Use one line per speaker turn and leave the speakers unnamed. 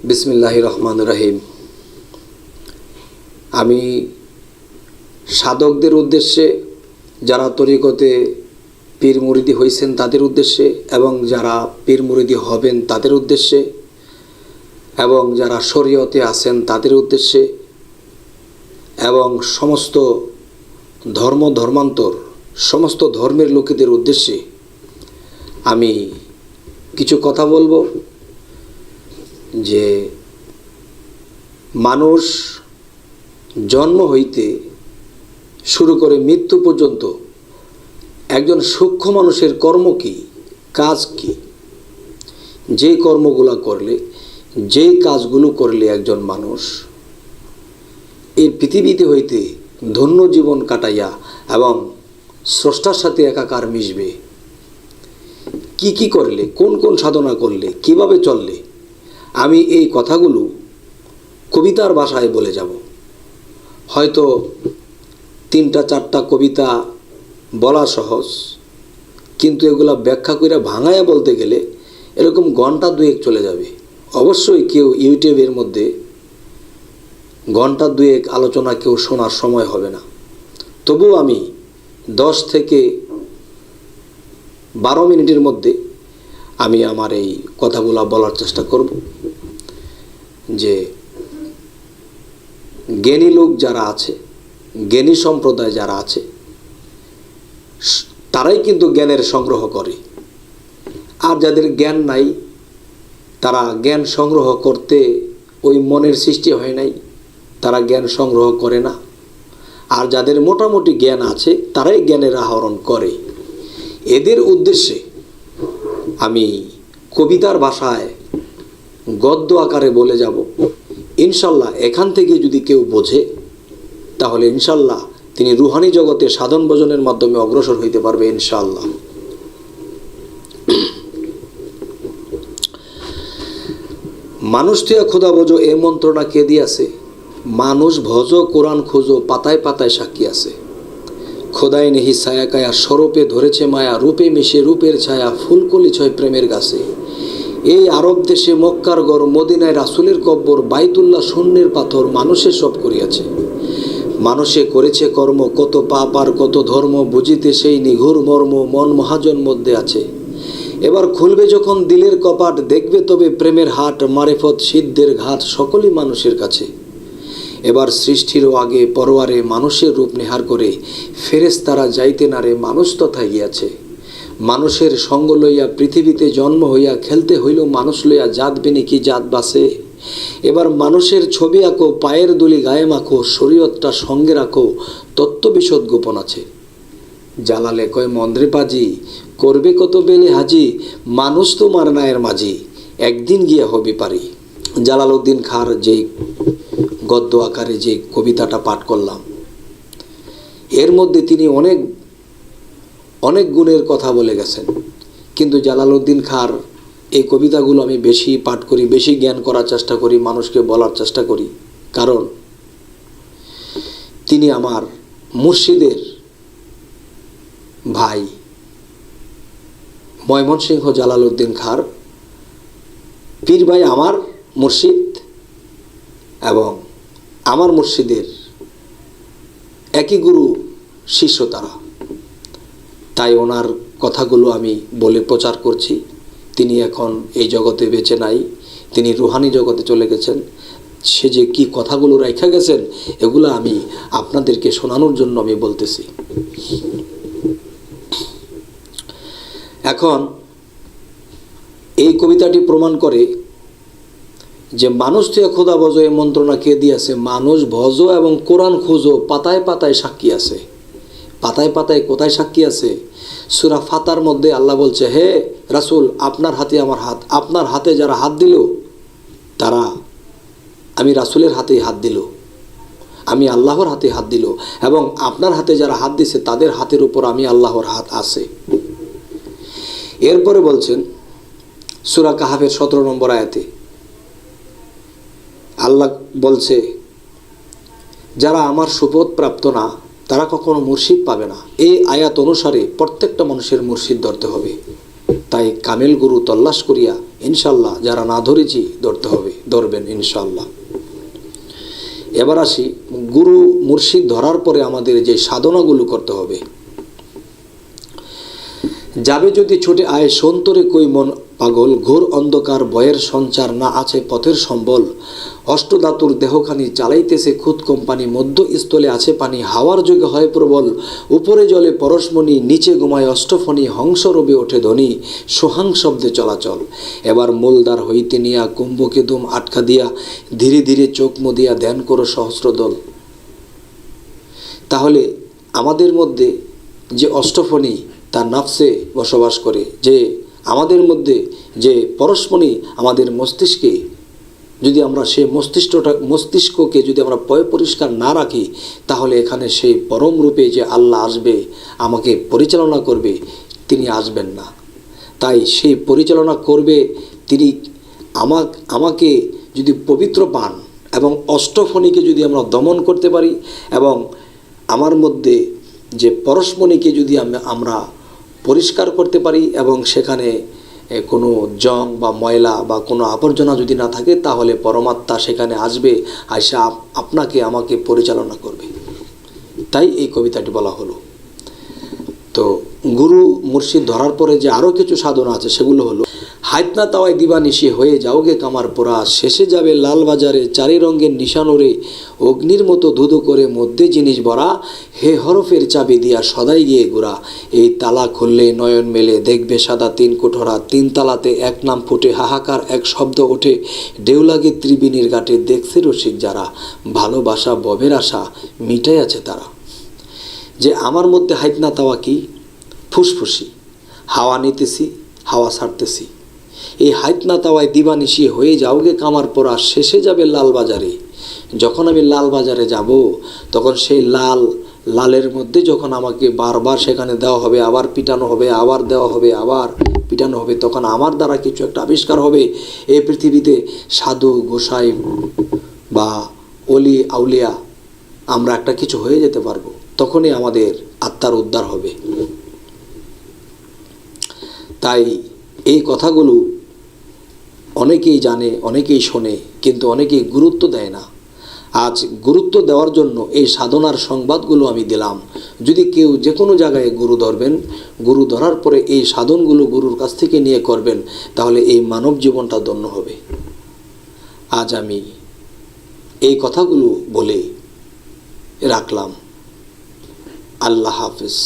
বিসমিল্লাহির রহমানির রহিম। আমি সাধকদের উদ্দেশ্যে, যারা তরিকতে পীর মুরিদি হয়েছেন তাদের উদ্দেশ্যে, এবং যারা পীর মুরিদি হবেন তাদের উদ্দেশ্যে, এবং যারা শরীয়তে আছেন তাদের উদ্দেশ্যে, এবং সমস্ত ধর্মান্তর সমস্ত ধর্মের লোকেদের উদ্দেশ্যে আমি কিছু কথা বলবো। যে মানুষ জন্ম হইতে শুরু করে মৃত্যু পর্যন্ত একজন সূক্ষ্ম মানুষের কর্ম কি, কাজ কি, যে কর্মগুলো করলে, যেই কাজগুলো করলে একজন মানুষ এই পৃথিবীতে হইতে ধন্য জীবন কাটাইয়া এবং স্রষ্টার সাথে একাকার মিশবে, কি কি করলে, কোন কোন সাধনা করলে, কিভাবে চললে, আমি এই কথাগুলো কবিতার ভাষায় বলে যাব। হয়তো 3-4টা কবিতা বলা সহজ, কিন্তু এগুলা ব্যাখ্যা করে ভাঙায়া বলতে গেলে এরকম ঘন্টা 2 চলে যাবে। অবশ্যই কেউ ইউটিউবের মধ্যে ঘন্টা 2 আলোচনা কেউ শোনার সময় হবে না। তবুও আমি 10 থেকে 12 মিনিটের মধ্যে আমি আমার এই কথাগুলো বলার চেষ্টা করব। যে জ্ঞানী লোক যারা আছে, জ্ঞানী সম্প্রদায় যারা আছে, তারাই কিন্তু জ্ঞানের সংগ্রহ করে। আর যাদের জ্ঞান নাই, তারা জ্ঞান সংগ্রহ করতে ওই মনের সৃষ্টি হয় নাই, তারা জ্ঞান সংগ্রহ করে না। আর যাদের মোটামুটি জ্ঞান আছে, তারাই জ্ঞানের আহরণ করে। এদের উদ্দেশ্যে আমি কবিতার ভাষায় গদ্য আকারে বলে যাব। ইনশাল্লাহ এখান থেকে যদি কেউ বোঝে, তাহলে ইনশাল্লাহ তিনি রুহানি জগতে সাধন ভজনের মাধ্যমে অগ্রসর হইতে পারবে ইনশাল্লাহ। মানুষ থেকে খোদা বোঝো এ মন্ত্রণা কে দিয়াছে, মানুষ ভজ কোরআন খোঁজো পাতায় পাতায় সাক্ষী আছে। খোদাই নেহি ছায়া কায়া স্বরূপে ধরেছে মায়া, রূপে মিশে রূপের ছায়া ফুলকলি ছয় প্রেমের গাছে। এই আরব দেশে মক্কার গড়, মদিনায় রাসূলের কব্বর, বাইতুল্লাহ শূন্যের পাথর, মানুষে সব করিয়াছে। মানুষে করেছে কর্ম, কত পাপ আর কত ধর্ম, বুঝিতে সেই নিঘুর মর্ম, মন মহাজন মধ্যে আছে। এবার খুলবে যখন দিলের কপাট, দেখবে তবে প্রেমের হাট, মারেফত সিদ্ধের ঘাট, সকলই মানুষের কাছে। এবার সৃষ্টিরও আগে পরোয়ারে মানুষের রূপ নেহার করে, ফেরেশতারা যাইতে নারে মানুষ তথা গিয়াছে। মানুষের সঙ্গ লইয়া পৃথিবীতে জন্ম হইয়া, খেলতে হইল মানুষ লইয়া, জাত বেনি কি জাত বাসে। এবার মানুষের ছবি আঁকো, পায়ের দুলি গায়ে মাখো, শরীয়তটা সঙ্গে রাখো, তত্ত্ব বিশদ গোপন আছে। জালালে কয় মন্দ্রে পাজি, করবে কত বেলে হাজি, মানুষ তো মার নায়ের মাঝি, একদিন গিয়া হবি পারি। জালালউদ্দিন খাঁর যে গদ্য আকারে যে কবিতাটা পাঠ করলাম, এর মধ্যে তিনি অনেক অনেক গুণের কথা বলে গেছেন। কিন্তু জালালউদ্দিন খাঁর এই কবিতাগুলো আমি বেশি পাঠ করি, বেশি জ্ঞান করার চেষ্টা করি, মানুষকে বলার চেষ্টা করি, কারণ তিনি আমার মুর্শিদের ভাই। ময়মনসিংহ জালালউদ্দিন খাঁর পীর ভাই আমার মুর্শিদ, এবং আমার মুর্শিদের একই গুরু শিষ্য তারা। তাই ওনার কথাগুলো আমি বলে প্রচার করছি। তিনি এখন এই জগতে বেঁচে নাই, তিনি রুহানি জগতে চলে গেছেন। সে যে কি কথাগুলো রাখা গেছেন, এগুলো আমি আপনাদেরকে শোনানোর জন্য আমি বলতেছি। এখন এই কবিতাটি প্রমাণ করে যে মানুষ থেকে খোদা ভজো এ মন্ত্রণা কে দিয়েছে, মানুষ ভজো এবং কোরআন খোঁজো পাতায় পাতায় সাক্ষী আছে। পাতায় পাতায় কোথায় সাক্ষী আছে? সূরা ফাতার মধ্যে আল্লাহ বলছে, হে রাসূল, আপনার হাতে আমার হাত, আপনার হাতে যারা হাত দিল তারা আমি রাসূলের হাতেই হাত দিল, আমি আল্লাহর হাতে হাত দিল, এবং আপনার হাতে যারা হাত দিছে তাদের হাতের উপর আমি আল্লাহর হাত আছে। এরপরে বলছেন সূরা কাহাফের 17 নম্বর আয়াতে আল্লাহ বলছে, যারা আমার সুপথ প্রাপ্ত না তারা কখনো মুর্শিদ পাবে না। এই আয়াত অনুসারে প্রত্যেকটা মানুষের মুর্শিদ ধরতে হবে। তাই কামেল গুরু তল্লাশ করিয়া ইনশাল্লাহ যারা না ধরেছি ধরবেন ইনশাল্লাহ। এবার আসি, গুরু মুর্শিদ ধরার পরে আমাদের যে সাধনাগুলো করতে হবে। যাবে যদি ছুটে আয় সন্তরে কই মন পাগল, ঘোর অন্ধকার বয়ের সঞ্চার না আছে পথের সম্বল, অষ্টধাতুর দেহখানি চালাইতেছে খুদ কোম্পানি, মধ্য স্থলে আছে পানি, হাওয়ার যোগে হয় প্রবল, উপরে জলে পরশমণি, নিচে ঘুমায় অষ্টফণি, হংস রবে ওঠে ধ্বনি, সোহাং শব্দে চলাচল। এবার মূলদ্বার হইতে নিয়া কুম্ভকে দুম আটকা দিয়া, ধীরে ধীরে চোখ মুদিয়া ধ্যান করো সহস্রদল। তাহলে আমাদের মধ্যে যে অষ্টফণি তার নাফসে বসবাস করে, যে আমাদের মধ্যে যে পরশমণি আমাদের মস্তিষ্কে, যদি আমরা সেই মস্তিষ্ককে যদি আমরা পরিষ্কার না রাখি, তাহলে এখানে সেই পরম রূপে যে আল্লাহ আসবে, আমাকে পরিচালনা করবে, তিনি আসবেন না। তাই সেই পরিচালনা করবে তিনি আমাকে যদি পবিত্র পান এবং অষ্টফণিকে যদি আমরা দমন করতে পারি, এবং আমার মধ্যে যে পরশমণিকে যদি আমরা পরিষ্কার করতে পারি, এবং সেখানে কোনো জং বা ময়লা বা কোনো আবর্জনা যদি না থাকে, তাহলে পরমাত্মা সেখানে আসবে, আইসা আপনাকে আমাকে পরিচালনা করবে। তাই এই কবিতাটি বলা হলো। তো গুরু মুর্শিদ ধরার পরে যে আরও কিছু সাধনা আছে, সেগুলো হলো, হাইতনা তাওয়ায় দিবানিশি হয়ে যাওগে কামার পোড়া, শেষে যাবে লাল বাজারে চারি রঙের নিশানোরে, অগ্নির মতো ধুধু করে মধ্যে জিনিস ভরা, হে হরফের চাবি দিয়া সদাই গিয়ে গোড়া, এই তালা খুললে নয়ন মেলে দেখবে সাদা তিন কোঠরা, তিন তালাতে এক নাম ফুটে, হাহাকার এক শব্দ ওঠে, ঢেউ লাগে ত্রিবেণীর ঘাটে, দেখছে রসিক যারা, ভালোবাসা ববের আশা মিটাই আছে তারা। যে আমার মধ্যে হাইতনা তাওয়া কি? ফুসফুসি, হাওয়া নিতেছি, হাওয়া ছাড়তেছি। এই হাইতনা তাওয়ায় দিবানিশি হয়ে যাওগে কামার পোড়া, শেষে যাবে লাল বাজারে। যখন আমি লাল বাজারে যাব, তখন সেই লালের মধ্যে যখন আমাকে বারবার সেখানে দেওয়া হবে, আবার পিটানো হবে, আবার দেওয়া হবে, আবার পিটানো হবে, তখন আমার দ্বারা কিছু একটা আবিষ্কার হবে। এই পৃথিবীতে সাধু গোসাই বা অলি আউলিয়া আমরা একটা কিছু হয়ে যেতে পারবো, তখনই আমাদের আত্মার উদ্ধার হবে। তাই এই কথাগুলো অনেকেই জানে, অনেকেই শোনে, কিন্তু অনেকেই গুরুত্ব দেয় না। আজ গুরুত্ব দেওয়ার জন্য এই সাধনার সংবাদগুলো আমি দিলাম। যদি কেউ যে কোনো জায়গায় গুরু ধরবেন, গুরু ধরার পরে এই সাধনগুলো গুরুর কাছ থেকে নিয়ে করবেন, তাহলে এই মানব জীবনটা ধন্য হবে। আজ আমি এই কথাগুলো বলে রাখলাম। আল্লাহ হাফেজ।